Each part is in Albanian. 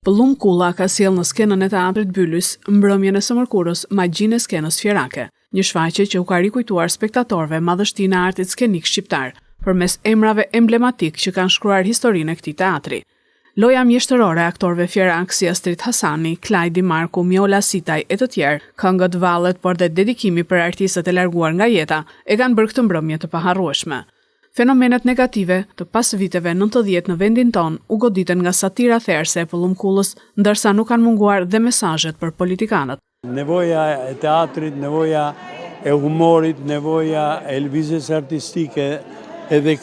Pëllum Kulla ka sjellë në skenën e teatrit Byllys mbrëmjen e së mërkurës Magjinë e skenës fjerake, një shfaqje që u ka rikujtuar spektatorëve madhështinë e artit skenik shqiptar, përmes emrave emblematik që kanë shkruar historinë e këtij teatri. Loja mjeshtërore e aktorëve fjerak si Astrid Hasani, Klajdi Marku, Miola Sitaj e të tjerë, këngët, vallet, por dhe dedikimi për artistët e larguar nga jeta e kanë bërë këtë mbrëmje të paharrueshme. Fenomenet negative të pas viteve 90 në vendin ton u goditen nga satira therse e Pëllum Kullës, ndërsa nuk kanë munguar dhe mesazhet për politikanët. Nevoja e teatrit, nevoja e humorit, nevoja e lëvizjes artistike edhe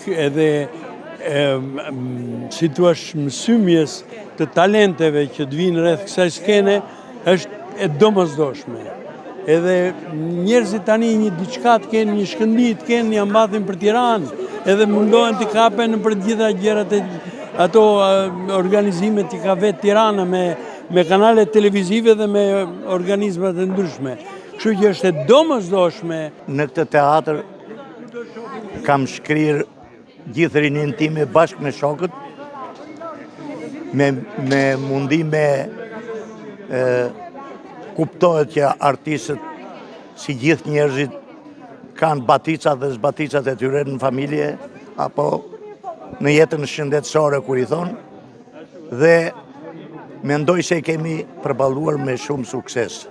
si thua mësymjes të talenteve që të vinë rreth kësaj skene është e domosdoshme. Edhe njerëzit tani një diçka të kenë, një shkëndijë të kenë, ja mbathin për Tiranë, edhe mundohen t'i kapen për gjitha gjërat e ato organizimet që ka vetë Tirana me kanale televizive dhe me organizmat e ndryshme. Kështu që është e domosdoshme. Në këtë teatr kam shkrirë gjithë rinin time bashkë me shokët, me mundi me kuptohet që artistët, si gjithë njerëzit, kanë baticat dhe zbaticat e tyre në familje, apo në jetën shëndetësore, kur i thonë, dhe mendoj se kemi përballuar me shumë sukses.